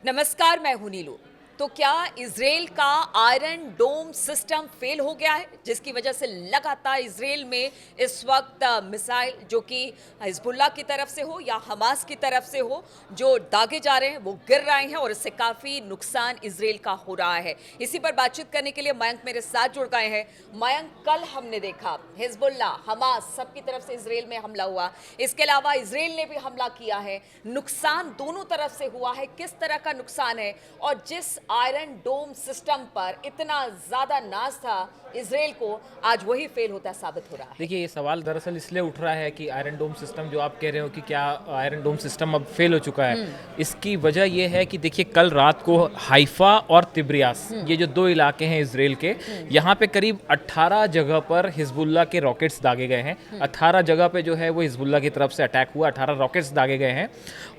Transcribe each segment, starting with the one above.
नमस्कार, मैं हूं नीलू। तो क्या इजराइल का आयरन डोम सिस्टम फेल हो गया है, जिसकी वजह से लगातार इजराइल में इस वक्त मिसाइल जो कि हिजबुल्लाह की तरफ से हो या हमास की तरफ से हो, जो दागे जा रहे हैं, वो गिर रहे हैं और इससे काफ़ी नुकसान इजराइल का हो रहा है। इसी पर बातचीत करने के लिए मयंक मेरे साथ जुड़ गए हैं। मयंक, कल हमने देखा हिजबुल्लाह हमास सबकी तरफ से इजराइल में हमला हुआ, इसके अलावा इजराइल ने भी हमला किया है। नुकसान दोनों तरफ से हुआ है। किस तरह का नुकसान है और जिस आयरन डोम सिस्टम पर इतना ज्यादा नाज था इजराइल को, आज वही फेल होता साबित हो रहा है। देखिए, ये सवाल दरअसल इसलिए उठ रहा है कि आयरन डोम सिस्टम जो आप कह रहे हो कि क्या आयरन डोम सिस्टम अब फेल हो चुका है। इसकी वजह ये है कि देखिए, कल रात को हाइफा और तिब्रियास, ये जो दो इलाके हैं इजराइल के, यहाँ पे करीब 18 जगह पर हिजबुल्लाह के रॉकेट्स दागे गए हैं। 18 जगह पे जो है वो हिजबुल्लाह की तरफ से अटैक हुआ, 18 रॉकेट्स दागे गए हैं।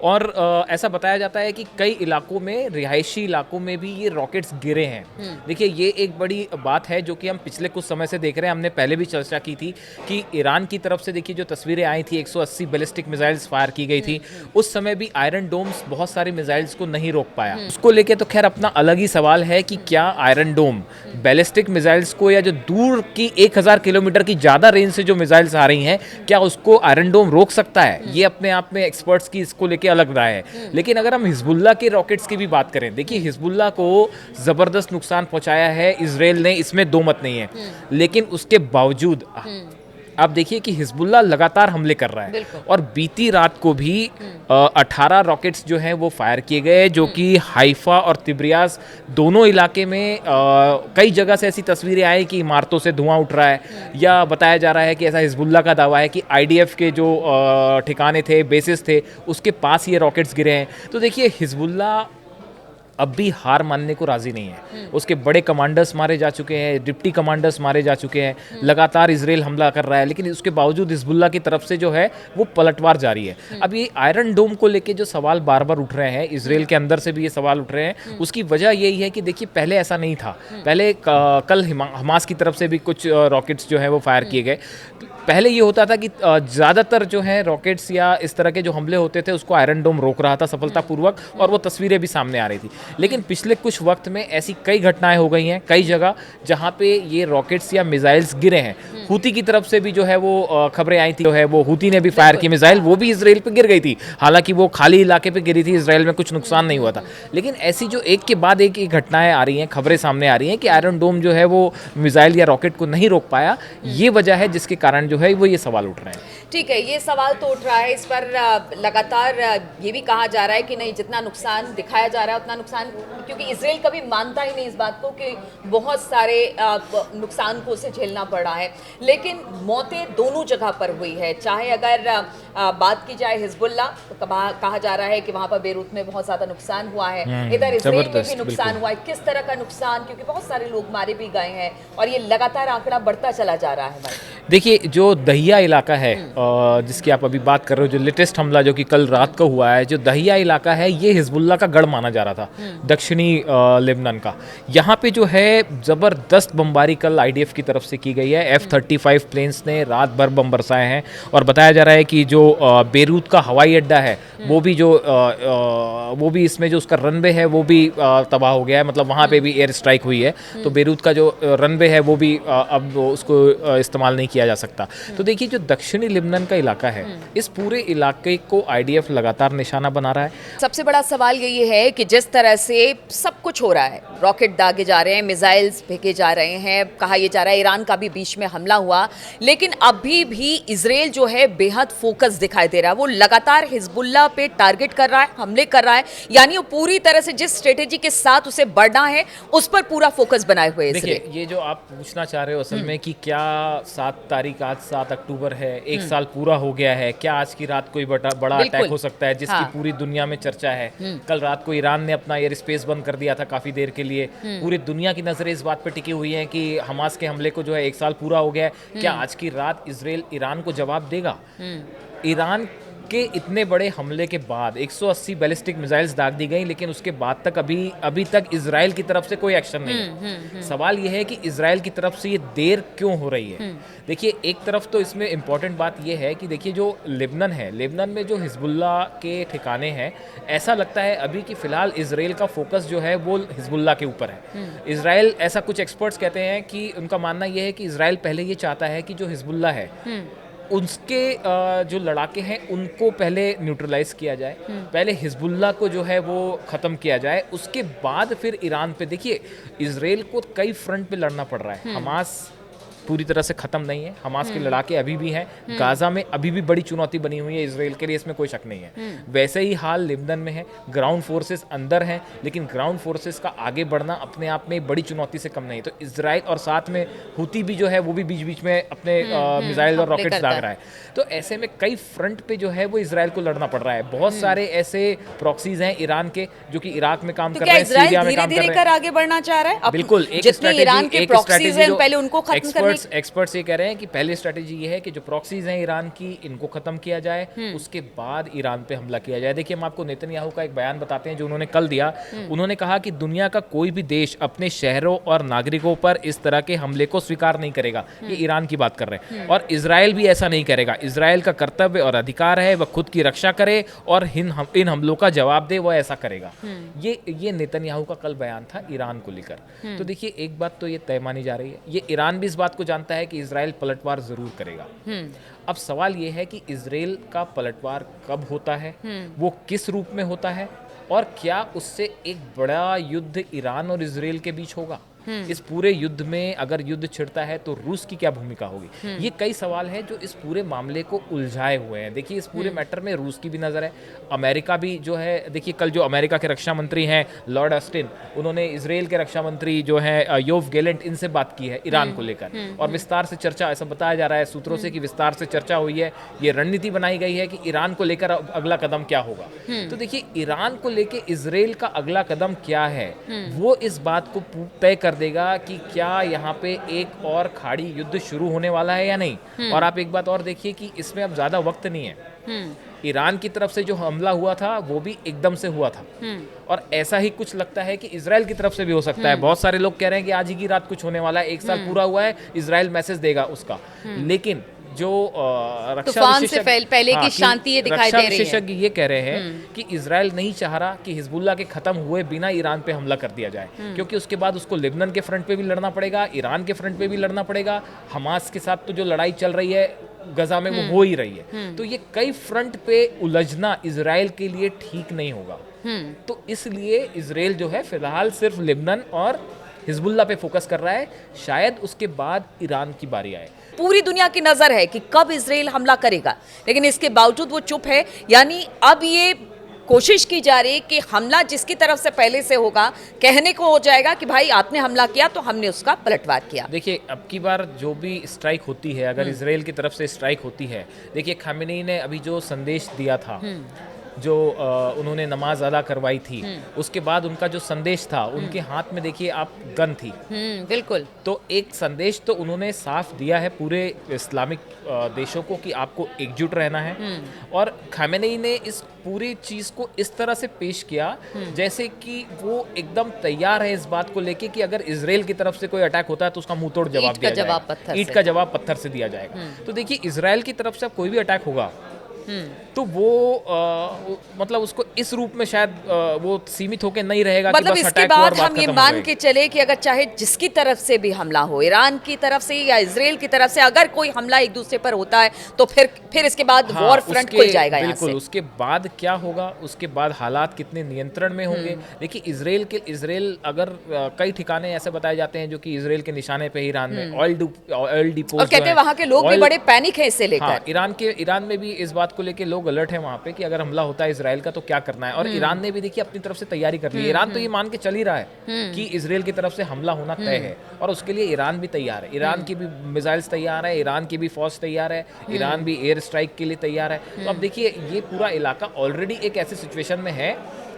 और ऐसा बताया जाता है कि कई इलाकों में, रिहायशी इलाकों में भी ये रॉकेट्स गिरे हैं। देखिए, ये एक बड़ी बात है जो कि हम पिछले कुछ समय से देख रहे हैं। हमने पहले भी चर्चा की थी कि ईरान की तरफ से देखिए जो तस्वीरें आई थी, 180 बैलिस्टिक मिसाइल्स फायर की गई थी। उस समय भी आयरन डोम्स बहुत सारी मिसाइल्स को नहीं रोक पाया। उसको लेके तो खैर अपना अलग ही सवाल है कि क्या आयरन डोम बैलिस्टिक मिसाइल्स को, या जो दूर की 1000 किलोमीटर की ज़्यादा रेंज से जो मिसाइल्स आ रही हैं, क्या उसको आयरन डोम रोक सकता है? ये अपने आप में एक्सपर्ट्स की इसको लेके अलग राय है। लेकिन अगर हम हिजबुल्लाह के रॉकेट्स की भी बात करें, देखिए हिजबुल्लाह को ज़बरदस्त नुकसान पहुंचाया है इजराइल ने, इसमें दो मत नहीं है। लेकिन उसके बावजूद आप देखिए कि हिजबुल्लाह लगातार हमले कर रहा है। और बीती रात को भी 18 रॉकेट्स जो हैं वो फायर किए गए, जो कि हाइफा और तिब्रियास दोनों इलाके में कई जगह से ऐसी तस्वीरें आई कि इमारतों से धुआं उठ रहा है, या बताया जा रहा है कि ऐसा हिजबुल्लाह का दावा है कि आईडीएफ के जो ठिकाने थे, बेसिस थे, उसके पास ये रॉकेट्स गिरे हैं। तो देखिए, हिजबुल्लाह अब भी हार मानने को राजी नहीं है। उसके बड़े कमांडर्स मारे जा चुके हैं, डिप्टी कमांडर्स मारे जा चुके हैं, लगातार इजराइल हमला कर रहा है, लेकिन उसके बावजूद हिजबुल्लाह की तरफ से जो है वो पलटवार जारी है। अब ये आयरन डोम को लेके जो सवाल बार बार उठ रहे हैं, इजराइल के अंदर से भी ये सवाल उठ रहे हैं, उसकी वजह यही है कि देखिए, पहले ऐसा नहीं था। पहले कल हमास की तरफ से भी कुछ रॉकेट्स जो है वो फायर किए गए। पहले ये होता था कि ज़्यादातर जो है रॉकेट्स या इस तरह के जो हमले होते थे, उसको आयरन डोम रोक रहा था सफलतापूर्वक, और वो तस्वीरें भी सामने आ रही थी। लेकिन पिछले कुछ वक्त में ऐसी कई घटनाएं हो गई हैं कई जगह, जहां पे ये रॉकेट्स या मिसाइल्स गिरे हैं। हूती की तरफ से भी जो है वो खबरें आई थी, जो है वो हूती ने भी फायर की मिसाइल, वो भी इसराइल पे गिर गई थी। हालांकि वो खाली इलाके पे गिरी थी, इसराइल में कुछ नुकसान नहीं हुआ था। लेकिन ऐसी जो एक के बाद एक घटनाएं आ रही हैं, खबरें सामने आ रही हैं कि आयरन डोम जो है वो मिसाइल या रॉकेट को नहीं रोक पाया। ये वजह है जिसके कारण जो है वो ये सवाल उठ रहे हैं। ठीक है, ये सवाल तो उठ रहा है। इस पर लगातार ये भी कहा जा रहा है कि नहीं, जितना नुकसान दिखाया जा रहा है उतना नुकसान, क्योंकि इजराइल कभी मानता ही नहीं इस बात को कि बहुत सारे नुकसान को उसे झेलना पड़ा है। लेकिन मौतें दोनों जगह पर हुई है। चाहे अगर बात की जाए हिजबुल्लाह, तो कहा जा रहा है कि वहाँ पर बेरूत में बहुत ज़्यादा नुकसान हुआ है, इधर इजराइल में भी नुकसान हुआ है। किस तरह का नुकसान, क्योंकि बहुत सारे लोग मारे भी गए हैं और ये लगातार आंकड़ा बढ़ता चला जा रहा है। देखिए, जो दहिया इलाका है, जिसकी आप अभी बात कर रहे हो, जो लेटेस्ट हमला जो कि कल रात को हुआ है, जो दहिया इलाका है, ये हिजबुल्लाह का गढ़ माना जा रहा था, दक्षिणी लेबनान का। यहाँ पे जो है ज़बरदस्त बमबारी कल आईडीएफ की तरफ से की गई है। F-35 प्लेन्स ने रात भर बम बरसाए हैं, और बताया जा रहा है कि जो बेरूत का हवाई अड्डा है, वो भी इसमें जो उसका रनवे है वो भी तबाह हो गया है। मतलब वहाँ पे भी एयर स्ट्राइक हुई है, तो बेरूत का जो रनवे है वो भी अब उसको इस्तेमाल नहीं किया जा सकता। तो देखिए, जो दक्षिणी लेबनान का इलाका है, इस पूरे इलाके को आईडीएफ लगातार निशाना बना रहा है। सबसे बड़ा सवाल यही है कि जिस तरह से सब कुछ हो रहा है, रॉकेट दागे जा रहे हैं, मिसाइल्स फेंके जा रहे हैं, कहा यह जा रहा है ईरान का भी बीच में हमला हुआ, लेकिन अभी भी इजराइल जो है बेहद फोकस दिखाई दे रहा है। वो लगातार हिजबुल्लाह पे टारगेट कर रहा है, हमले कर रहा है, यानी वो पूरी तरह से जिस स्ट्रेटेजी के साथ उसे बढ़ना है उस पर पूरा फोकस बनाए हुए है। देखिए, ये जो आप पूछना चाह रहे हो असल में कि क्या 7 तारीख, आज 7 अक्टूबर है, एक साल पूरा हो गया है, क्या आज की रात कोई बड़ा अटैक हो सकता है, जिसकी पूरी दुनिया में चर्चा है। कल रात को ईरान ने अपना एयर स्पेस बंद कर दिया था काफी देर के लिए। पूरी दुनिया की नजरें इस बात पर टिकी हुई हैं कि हमास के हमले को जो है 1 साल पूरा हो गया है। क्या आज की रात इजराइल ईरान को जवाब देगा? ईरान उसके इतने बड़े हमले के बाद 180 बैलिस्टिक मिसाइल्स दाग दी गई, लेकिन उसके बाद तक अभी तक इजराइल की तरफ से कोई एक्शन नहीं है। सवाल यह है कि इजराइल की तरफ से ये देर क्यों हो रही है। देखिए, एक तरफ तो इसमें इंपॉर्टेंट बात यह है कि देखिए जो लेबनान है, लेबनान में जो हिजबुल्ला के ठिकाने हैं, ऐसा लगता है अभी कि फिलहाल इजराइल का फोकस जो है वो हिजबुल्ला के ऊपर है। इजराइल, ऐसा कुछ एक्सपर्ट्स कहते हैं कि उनका मानना यह है कि इजराइल पहले ये चाहता है कि जो हिजबुल्ला है उसके जो लड़ाके हैं उनको पहले न्यूट्रलाइज किया जाए, पहले हिजबुल्ला को जो है वो ख़त्म किया जाए, उसके बाद फिर ईरान पे। देखिए, इजराइल को कई फ्रंट पे लड़ना पड़ रहा है। हमास पूरी तरह से ख़त्म नहीं है, हमास के लड़ाके अभी भी हैं। गाज़ा में अभी भी बड़ी चुनौती बनी हुई है इजराइल के लिए, इसमें कोई शक नहीं है। वैसे ही हाल लेबनान में है, ग्राउंड फोर्सेस अंदर हैं, लेकिन ग्राउंड फोर्सेस का आगे बढ़ना अपने आप में बड़ी चुनौती से कम नहीं। तो इजराइल और साथ में हुती भी जो है वो भी बीच बीच में अपने मिसाइल और रॉकेट्स दाग रहा है। तो ऐसे में कई फ्रंट पे जो है वो इजराइल को लड़ना पड़ रहा है। बहुत सारे ऐसे प्रॉक्सीज हैं ईरान के जो कि इराक में काम कर रहे हैं, सीरिया में काम कर रहे हैं। आगे बढ़ना चाह रहा है। बिल्कुल, जितने ईरान के प्रॉक्सीज हैं पहले उनको खत्म करने। एक्सपर्ट्स ये कह रहे हैं कि पहली स्ट्रेटेजी ये है कि जो प्रॉक्सीज हैं ईरान की, इनको खत्म किया जाए, उसके बाद ईरान पे हमला किया जाए। देखिए, हम आपको नेतन्याहू का एक बयान बताते हैं जो उन्होंने कल दिया। उन्होंने कहा कि दुनिया का कोई भी देश अपने शहरों और नागरिकों पर इस तरह के हमले को स्वीकार नहीं करेगा। ये ईरान की बात कर रहे हैं। और इजराइल भी ऐसा नहीं करेगा। इजराइल का कर्तव्य और अधिकार है वह खुद की रक्षा करे और इन हमलों का जवाब दे, वह ऐसा करेगा। ये नेतन्याहू का कल बयान था ईरान को लेकर। तो देखिए, एक बात तो ये तय मानी जा रही है, ये ईरान भी इस बात को जानता है कि इजराइल पलटवार जरूर करेगा। अब सवाल ये है कि इजराइल का पलटवार कब होता है, वो किस रूप में होता है, और क्या उससे एक बड़ा युद्ध ईरान और इजराइल के बीच होगा। इस पूरे युद्ध में अगर युद्ध छिड़ता है तो रूस की क्या भूमिका होगी। ये कई सवाल हैं जो इस पूरे मामले को उलझाए हुए हैं। देखिए, इस पूरे मैटर में रूस की भी नज़र है, अमेरिका भी जो है। देखिए, कल जो अमेरिका के रक्षा मंत्री हैं लॉर्ड ऑस्टिन, उन्होंने इजराइल के रक्षा मंत्री जो हैं योव गैलेंट, इनसे बात की है ईरान को लेकर, और विस्तार से चर्चा, ऐसा बताया जा रहा है सूत्रों से कि विस्तार से चर्चा हुई है। ये रणनीति बनाई गई है कि ईरान को लेकर अगला कदम क्या होगा। तो देखिए, ईरान को लेकर इजराइल का अगला कदम क्या है, वो इस बात को तय कर देगा कि क्या यहाँ पे एक और खाड़ी युद्ध शुरू होने वाला है या नहीं। और आप एक बात और देखिए कि इसमें अब ज्यादा वक्त नहीं है। ईरान की तरफ से जो हमला हुआ था वो भी एकदम से हुआ था, और ऐसा ही कुछ लगता है कि इजराइल की तरफ से भी हो सकता है। बहुत सारे लोग कह रहे हैं कि आज ही की रात कुछ होने वाला है, 1 साल पूरा हुआ है, इजराइल मैसेज देगा उसका। लेकिन जो रक्षा पहले की शांति ये दिखाई दे रही है। विशेषज्ञ ये कह रहे हैं कि इजराइल नहीं चाह रहा कि हिजबुल्ला के खत्म हुए बिना ईरान पे हमला कर दिया जाए, क्योंकि उसके बाद उसको लेबनान के फ्रंट पे भी लड़ना पड़ेगा, ईरान के फ्रंट पे भी लड़ना पड़ेगा, हमास के साथ तो जो लड़ाई चल रही है गजा में वो हो ही रही है। तो ये कई फ्रंट पे उलझना इजराइल के लिए ठीक नहीं होगा। तो इसलिए इजराइल जो है फिलहाल सिर्फ लेबनान और हिजबुल्ला पे फोकस कर रहा है, शायद उसके बाद ईरान की बारी आए। पूरी दुनिया की नजर है कि कब इजराइल हमला करेगा, लेकिन इसके बावजूद वो चुप है। यानी अब ये कोशिश की जा रही है कि हमला जिसकी तरफ से पहले से होगा, कहने को हो जाएगा कि भाई आपने हमला किया तो हमने उसका पलटवार किया। देखिए, अब की बार जो भी स्ट्राइक होती है, अगर इजराइल की तरफ से स्ट्राइक होती है, देखिए खामेनी ने अभी जो संदेश दिया था, जो उन्होंने नमाज अदा करवाई थी, उसके बाद उनका जो संदेश था, उनके हाथ में देखिए आप गन थी। बिल्कुल। तो एक संदेश तो उन्होंने साफ दिया है पूरे इस्लामिक देशों को कि आपको एकजुट रहना है। और खामेनी ने इस पूरी चीज़ को इस तरह से पेश किया जैसे कि वो एकदम तैयार है इस बात को लेके कि अगर इजराइल की तरफ से कोई अटैक होता है तो उसका मुंह तोड़ जवाब दिया जाएगा, ईंट का जवाब पत्थर से दिया जाएगा। तो देखिए, इजराइल की तरफ से कोई भी अटैक होगा तो वो मतलब उसको इस रूप में शायद वो सीमित होकर नहीं रहेगा। मतलब कि बस इसके बाद हम ये मान के चले कि अगर चाहे जिसकी तरफ से भी हमला हो, ईरान की तरफ से या इजराइल की तरफ से, अगर कोई हमला एक दूसरे पर होता है तो फिर इसके बाद वॉर फ्रंट खुल जाएगा। बिल्कुल, उसके बाद क्या होगा, उसके बाद हालात कितने नियंत्रण में होंगे। देखिए, इजराइल अगर कई ठिकाने ऐसे बताए जाते हैं जो कि इजराइल के निशाने पे ईरान में ऑयल डिपोट, और कहते हैं वहां के लोग भी बड़े पैनिक है इससे लेकर। ईरान में भी इस बात को लेके लोग अलर्ट है वहां पे कि अगर हमला होता है इजराइल का तो क्या करना है। और ईरान ने भी देखिए अपनी तरफ से तैयारी कर ली है। ईरान तो ये मान के चल ही रहा है कि इजराइल की तरफ से हमला होना तय है, और उसके लिए ईरान भी तैयार है। ईरान की भी मिसाइल्स तैयार है, ईरान की भी फौज तैयार है, ईरान भी एयर स्ट्राइक के लिए तैयार है। तो अब देखिए, ये पूरा इलाका ऑलरेडी एक ऐसी सिचुएशन में है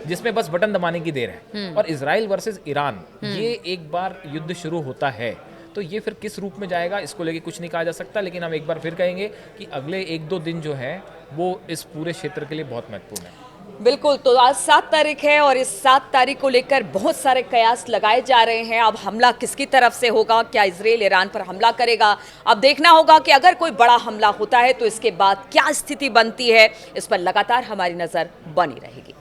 जिसमें बस बटन दबाने की देर है। और इजराइल वर्सेस ईरान, ये एक बार युद्ध शुरू होता है तो ये फिर किस रूप में जाएगा इसको लेके कुछ नहीं कहा जा सकता, लेकिन हम एक बार फिर कहेंगे कि अगले 1-2 दिन जो है वो इस पूरे क्षेत्र के लिए बहुत महत्वपूर्ण है। बिल्कुल, तो आज 7 तारीख है और इस 7 तारीख को लेकर बहुत सारे कयास लगाए जा रहे हैं। अब हमला किसकी तरफ से होगा, क्या इजराइल ईरान पर हमला करेगा? अब देखना होगा कि अगर कोई बड़ा हमला होता है तो इसके बाद क्या स्थिति बनती है, इस पर लगातार हमारी नज़र बनी रहेगी।